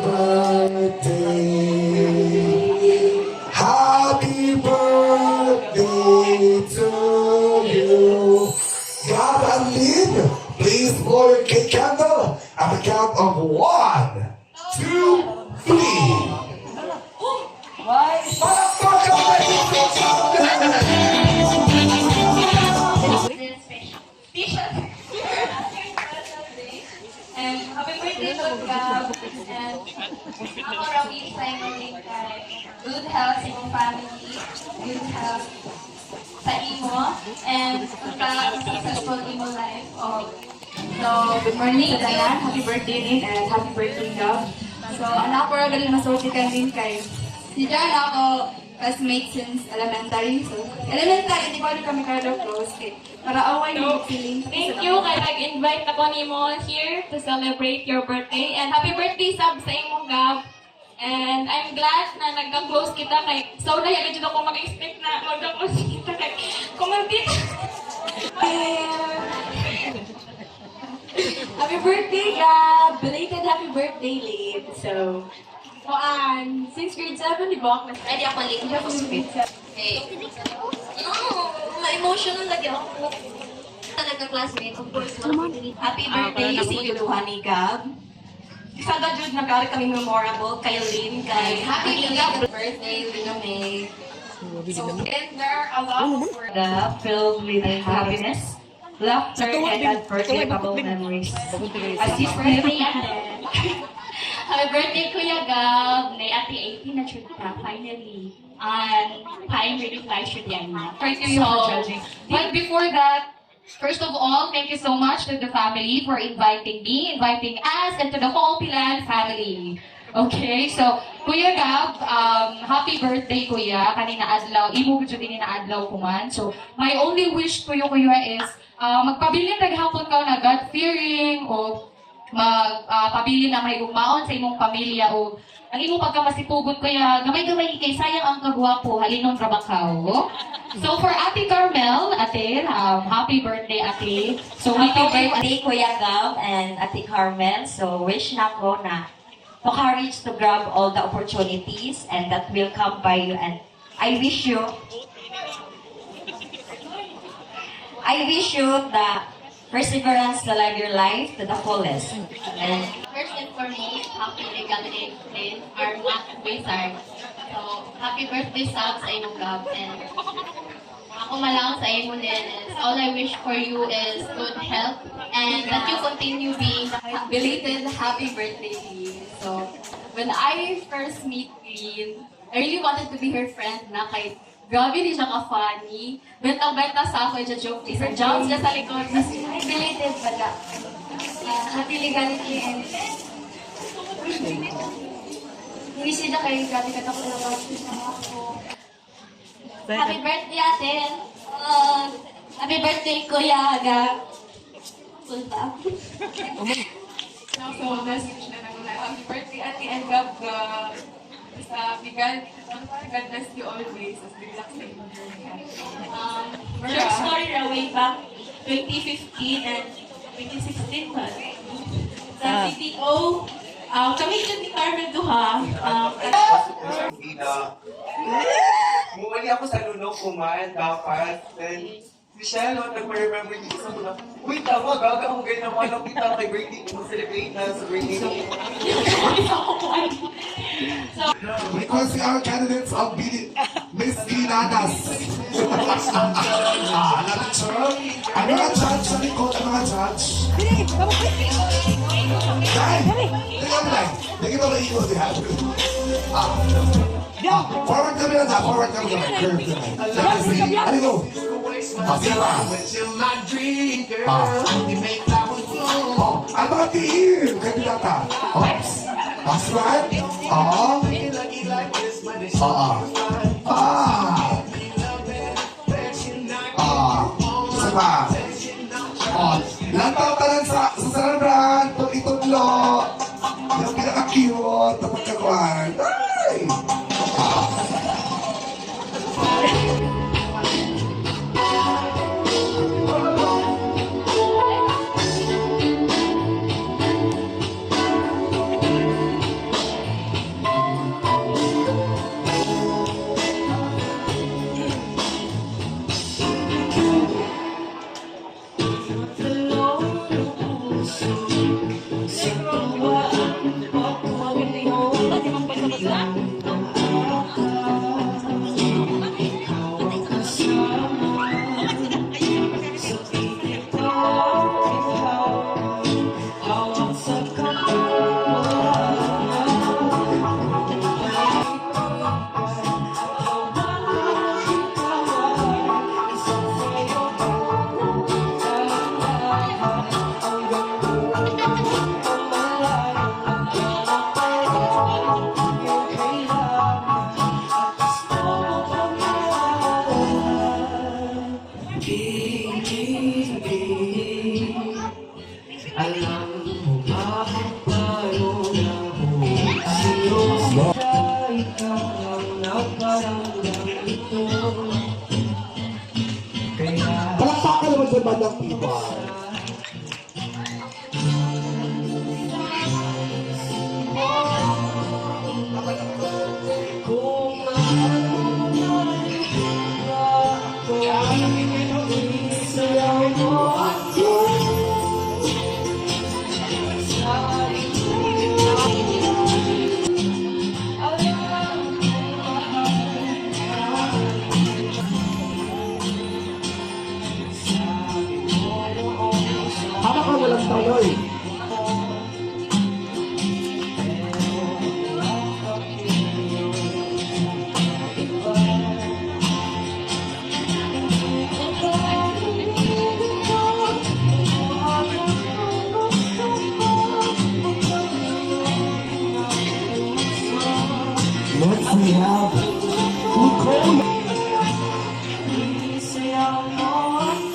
birthday. Happy birthday to you. God and Lynn, please blow your cake candle at the count of 1, 2, 3. And happy birthday to Gab. And ako Rocky Simon kay good health sa iyong family, good health sa imo, and successful imo life. So, good morning, Dayan. Happy birthday din and happy birthday, Gab. So, anak ko rin masulti ka din kay si Jan ako classmate since elementary. So, elementary, di ba rin kami kada close kay para away mo feeling. Thank you kay nag-invite ako nimo here to celebrate your birthday. And happy birthday sab sa imong Gab. And I'm glad na nagka-close kita kay so na yun ako mag-expect na magka-close kita kay kumantit. Happy birthday, Gab! Belated happy birthday, Lid. So, since grade 7, di ba? Ready ako late ako sa grade 7. Hey. No, ma-emotional lagi ako. Talaga classmate, of course. Happy birthday si Luhani, Gab. Sa Jud, nagkari kami memorable kay Lynn, kay Happy birthday, Lina May. So, and there are a lot of words filled with happiness, laughter, and unforgettable memories. As this birthday ahead. Happy birthday, Kuya Gab. Nay ati 18 na shoot ka, finally. And time really flies shoot yan. Thank you for judging. But before that, first of all, thank you so much to the family for inviting me, inviting us, and to the whole Pilan family. Okay, so, Kuya Gab, happy birthday, Kuya. Kanina adlaw, imo gud din na adlaw kuman. So, my only wish to you, Kuya, is magpabilin naghapon ka na God-fearing o magpabilin na may umaon sa imong pamilya o ang imong pagkamasitugon, Kuya, gamay-gamay kay sayang ang kagwapo, halinon rabakaw. So, for Ate Carmel, Ate, happy birthday, Ate. So, Happy birthday, Kuya Gab and Ate Carmel. So, wish na ko na to courage to grab all the opportunities and that will come by you. And I wish you the perseverance to live your life to the fullest. And first and foremost, happy legality days are not wizard. So, happy birthday, Sab, sa imong Gab. And ako malang sa imo din is, all I wish for you is good health and that you continue being Belated happy birthday, Lynn. So, when I first meet Lynn, I really wanted to be her friend na kay grabe din siya ka-funny. Bentang-benta sa ako, joke sa jokes niya sa likod. Ay, belated pala. Happy legality and hindi sila kayo grabe ka tapos na ako. Happy birthday, Ate. Happy birthday, Kuya Gab. Punta. So, message na naman na. Happy birthday, Ate and Gab. Basta, God bless you always. As bigla sa inyo. Short story na way back 2015 and 2016 pa. Sa PTO, kami dyan ni Carmen Duha. Mumali ako sa lunok kumain dapat. Then, Michelle, nag-remember dito sa muna. Uy, tama, gaga akong ganyan naman ang kita kay birthday. Mag-celebrate na sa birthday ko. Because we are candidates of Miss Ginadas. Another term. Ang mga judge sa likod, ang mga judge. Dahil, tingnan mo lang. Tingnan mo lang ikot yan. Forward kami lang na, forward kami lang. Curve kami. Ano go? Sila. Ang mga tiil, kandidata. Paswan. Isa pa. Lantaw talan sa sararan, itudlo. Yung pinaka-cute na pagkakuan. Ay! Alam mo ba kung paano na ikaw ang nagparamdam ito? Kaya Palakpakan naman sa bandang Tibay. kung ano ako isayaw mo ako sa Habang ka walang taloy. Next we have Nicole. isayaw mo ako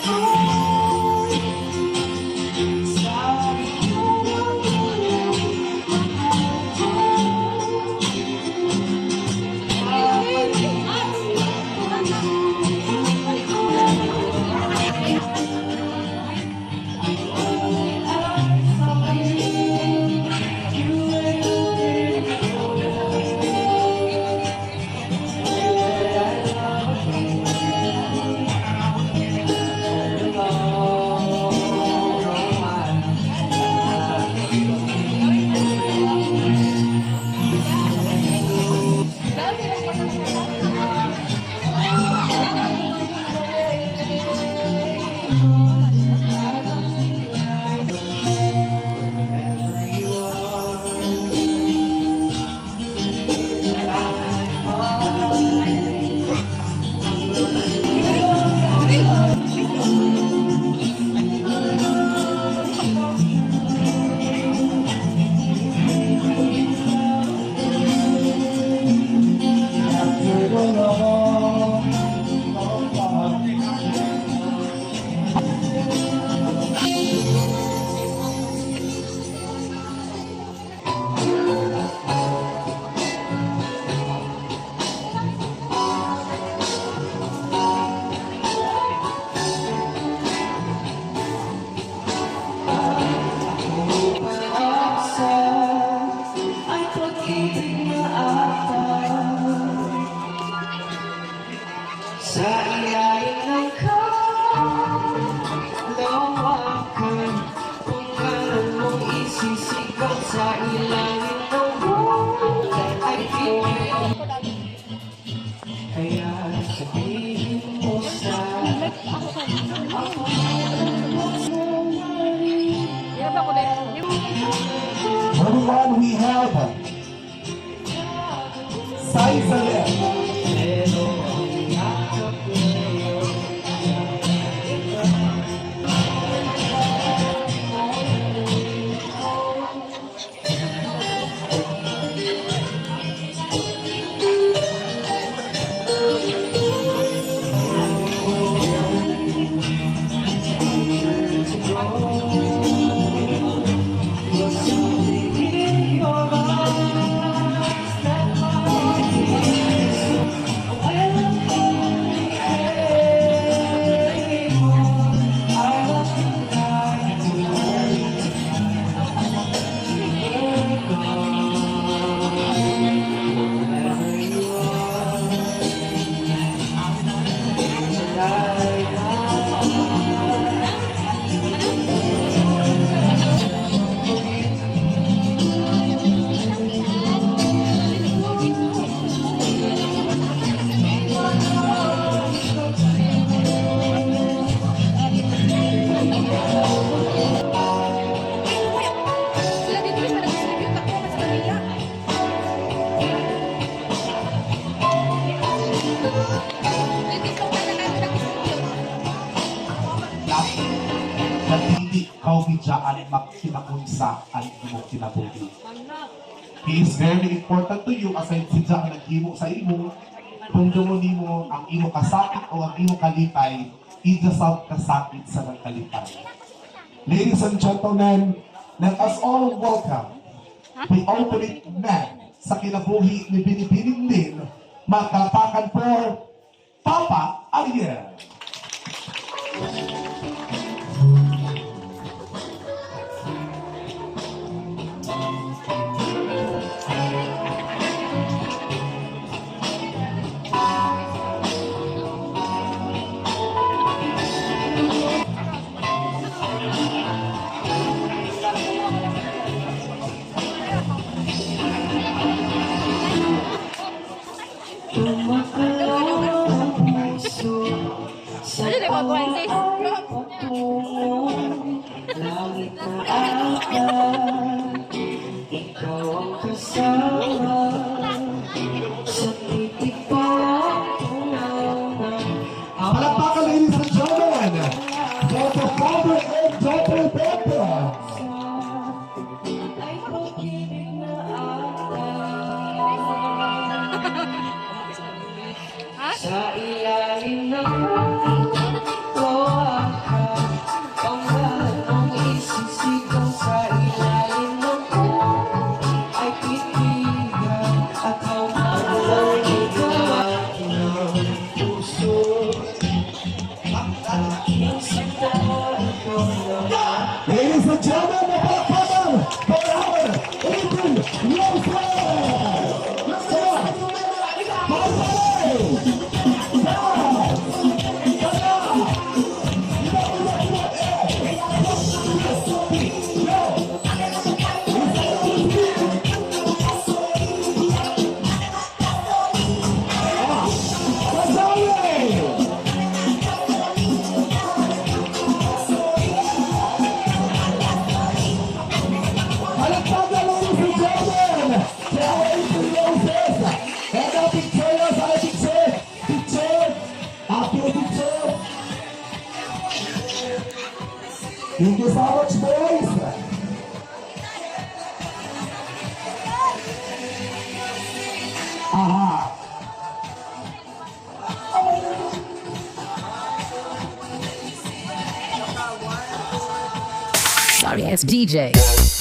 sa ay pag-ibig na ata sa ilalim ng kalawakan kung kailan mong isisigaw sa ilalim ng buwan ay pipili kaya sabihin mo sa Moving on, we have Sizer. pero ang yakap ngayon ang makinakunsa ang imong kinabuhi. He is very important to you aside si Jack naghimo sa imo. Kung dumo nimo ang imo kasakit o ang imo kalipay, ijasab kasakit sa ng kalipay. Ladies and gentlemen, let us all welcome the ultimate man sa kinabuhi ni Binibining Lin, magkalapakan po, Papa Ariel. Palakpakan, ladies and gentlemen, for the father and daughter Bethel. Sa ilalim ng luha ka, panggalong isisigaw sa ilalim ng ay titigan at hawak ikaw ng puso. Aking sinta, ikaw naman. Ladies and gentlemen, palakpakan for our Adrian Rosales. Let's go. Thank you so much, boys. Aha. Sorry, it's DJ.